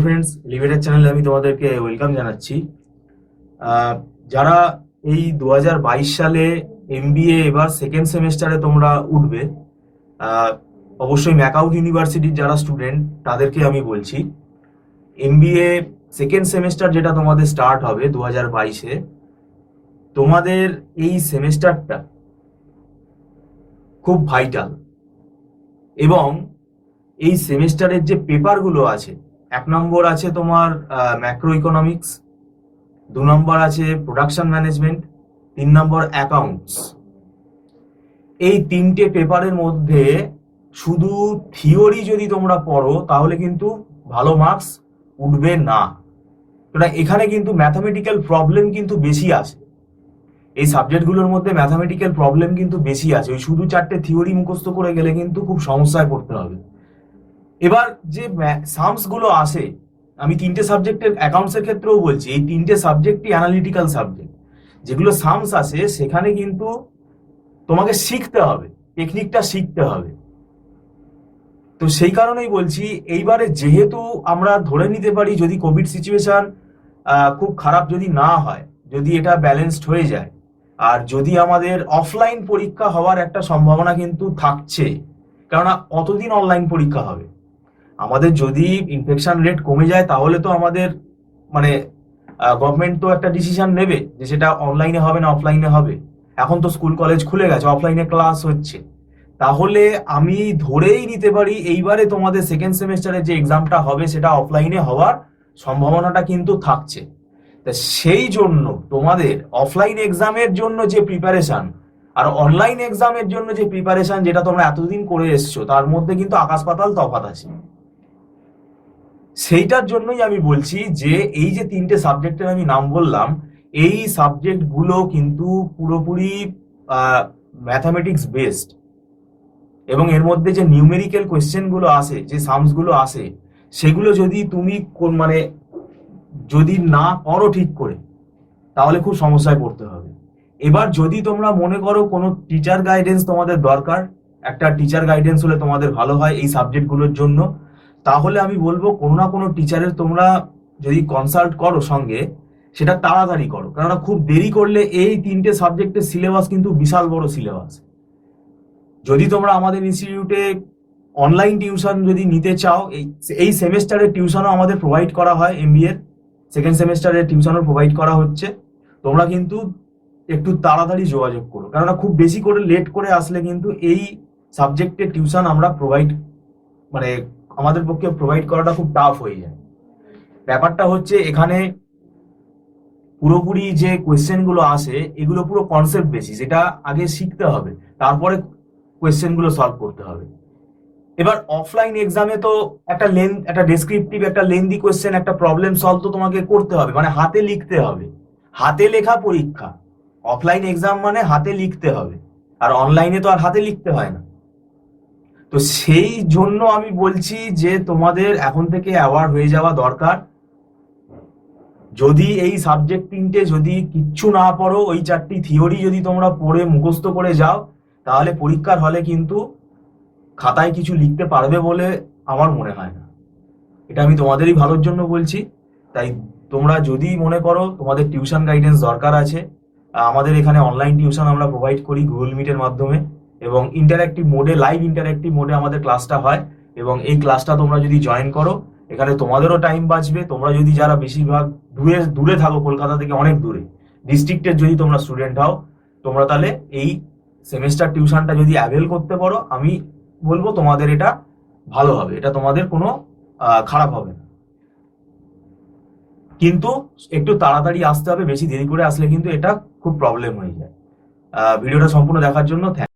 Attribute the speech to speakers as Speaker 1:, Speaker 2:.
Speaker 1: Friends, elevator চ্যানেলে আমি তোমাদেরকে ওয়েলকাম জানাচ্ছি। যারা এই 2022 সালে এমবিএ এবার সেকেন্ড সেমেস্টারে তোমরা উঠবে, অবশ্যই ম্যাকাউট ইউনিভার্সিটির যারা স্টুডেন্ট তাদেরকে আমি বলছি, এমবিএ সেকেন্ড সেমেস্টার যেটা তোমাদের স্টার্ট হবে 2022-এ, তোমাদের এই সেমেস্টারটা খুব ভাইটাল। এবং এই সেমেস্টারের যে পেপারগুলো আছে, 1 নম্বর আছে তোমার ম্যাক্রো ইকোনমিক্স, 2 নম্বর আছে প্রোডাকশন ম্যানেজমেন্ট, 3 নম্বর অ্যাকাউন্টস। এই 3টে পেপারের মধ্যে শুধু থিওরি যদি তোমরা পড়ো তাহলে কিন্তু ভালো মার্কস উঠবে না। কারণ এখানে কিন্তু ম্যাথামেটিক্যাল প্রবলেম কিন্তু বেশি আসে। এই সাবজেক্টগুলোর মধ্যে ম্যাথামেটিক্যাল প্রবলেম কিন্তু বেশি আছে। ওই শুধু 4টে থিওরি মুখস্থ করে গেলে কিন্তু খুব সমস্যায় পড়তে হবে। এবার যে সামস গুলো আসে, আমি 3টে সাবজেক্টের অ্যাকাউন্টসের ক্ষেত্রেও বলছি, এই 3টে সাবজেক্টই অ্যানালিটিক্যাল সাবজেক্ট। যেগুলো সামস আসে সেখানে কিন্তু তোমাকে শিখতে হবে, টেকনিকটা শিখতে হবে। তো সেই কারণেই বলছি, এইবারে যেহেতু আমরা ধরে নিতে পারি যদি কোভিড সিচুয়েশন খুব খারাপ যদি না হয়, যদি এটা ব্যালেন্সড হয়ে যায়, আর যদি আমাদের অফলাইন পরীক্ষা হওয়ার একটা সম্ভাবনা কিন্তু থাকছে, কেননা কতদিন অনলাইন পরীক্ষা হবে। আমাদের যদি ইনফেকশন রেট কমে যায় তাহলে তো আমাদের মানে গভর্নমেন্ট তো একটা ডিসিশন নেবে যে সেটা অনলাইনে হবে না অফলাইনে হবে। এখন তো স্কুল কলেজ খুলে গেছে, অফলাইনে ক্লাস হচ্ছে। তাহলে আমি ধরেই নিতে পারি এইবারে তোমাদের সেকেন্ড সেমেস্টারে যে এক্সামটা হবে সেটা অফলাইনে হওয়ার সম্ভাবনাটা কিন্তু থাকছে। তা সেই জন্য তোমাদের অফলাইন এক্সামের জন্য যে প্রিপারেশন আর অনলাইন এক্সামের জন্য যে প্রিপারেশন যেটা তোমরা এতদিন করে এসছো, তার মধ্যে কিন্তু আকাশ পাতাল তফাৎ আছে। সেইটার জন্যই আমি বলছি যে এই যে 3টে সাবজেক্টের আমি নাম বললাম, এই সাবজেক্টগুলো কিন্তু পুরোপুরি ম্যাথামেটিক্স বেসড। এবং এর মধ্যে যে নিউমেরিক্যাল কোয়েশ্চেনগুলো আসে, যে সামসগুলো আসে, সেগুলো যদি তুমি মানে যদি না করো ঠিক করে, তাহলে খুব সমস্যায় পড়তে হবে। এবার যদি তোমরা মনে করো কোনো টিচার গাইডেন্স তোমাদের দরকার, একটা টিচার গাইডেন্স হলে তোমাদের ভালো হয় এই সাবজেক্টগুলোর জন্য, তাহলে আমি বলবো কোনো না কোনো টিচারের তোমরা যদি কনসাল্ট করো সঙ্গে, সেটা তাড়াতাড়ি করো। কেননা খুব দেরি করলে এই 3টে সাবজেক্টের সিলেবাস কিন্তু বিশাল বড় সিলেবাস। যদি তোমরা আমাদের ইনস্টিটিউটে অনলাইন টিউশন যদি নিতে চাও, এই সেমেস্টারের টিউশনও আমাদের প্রোভাইড করা হয়, এমবিএ সেকেন্ড সেমেস্টারের টিউশনও প্রোভাইড করা হচ্ছে। তোমরা কিন্তু একটু তাড়াতাড়ি যোগাযোগ করো, কেননা খুব বেশি করে লেট করে আসলে কিন্তু এই সাবজেক্টের টিউশন আমরা মানে আমাদের পক্ষে প্রোভাইড করাটা খুব টাফ হয়ে যায়। ব্যাপারটা হচ্ছে এখানে পুরোপুরি যে কোয়েশ্চেন গুলো আসে এগুলো পুরো কনসেপ্ট বেসিস, এটা আগে শিখতে হবে, তারপরে কোয়েশ্চেন গুলো সলভ করতে হবে। এবার অফলাইন এক্সামে তো একটা ডেসক্রিপটিভ একটা লেন্দি কোয়েশ্চেন, একটা প্রবলেম সলভ তো তোমাকে করতে হবে, মানে হাতে লিখতে হবে। হাতে লেখা পরীক্ষা, অফলাইন এক্সাম মানে হাতে লিখতে হবে, আর অনলাইনে তো আর হাতে লিখতে হয় না। তো সেই জন্য আমি বলছি যে তোমাদের এখন থেকে অ্যাওয়ার হয়ে যাওয়া দরকার। যদি এই সাবজেক্ট 3টে যদি কিচ্ছু না পড়ো, ওই 4টি থিওরি যদি তোমরা পড়ে মুখস্থ করে যাও, তাহলে পরীক্ষার হলে কিন্তু খাতায় কিছু লিখতে পারবে বলে আমার মনে হয় না। এটা আমি তোমাদেরই ভালোর জন্য বলছি। তাই তোমরা যদি মনে করো তোমাদের টিউশন গাইডেন্স দরকার আছে, আমাদের এখানে অনলাইন টিউশন আমরা প্রোভাইড করি গুগল মিটের মাধ্যমে, এবং ইন্টারঅ্যাক্টিভ মোডে, লাইভ ইন্টারঅ্যাক্টিভ মোডে আমাদের ক্লাসটা হয়। এবং এই ক্লাসটা তোমরা যদি জয়েন করো, এখানে তোমাদেরও টাইম বাঁচবে। তোমরা যদি যারা বেশিরভাগ দূরে থাকো, কলকাতা থেকে অনেক দূরে, ডিস্ট্রিক্টের যদি তোমরা স্টুডেন্ট হও, তোমরা তাহলে এই সেমেস্টার টিউশনটা যদি অ্যাভেল করতে পারো, আমি বলবো তোমাদের এটা ভালো হবে, এটা তোমাদের কোনো খারাপ হবে না। কিন্তু একটু তাড়াতাড়ি আসতে হবে, বেশি দেরি করে আসলে কিন্তু এটা খুব প্রবলেম হয়ে যায়। ভিডিওটা সম্পূর্ণ দেখার জন্য থ্যাংক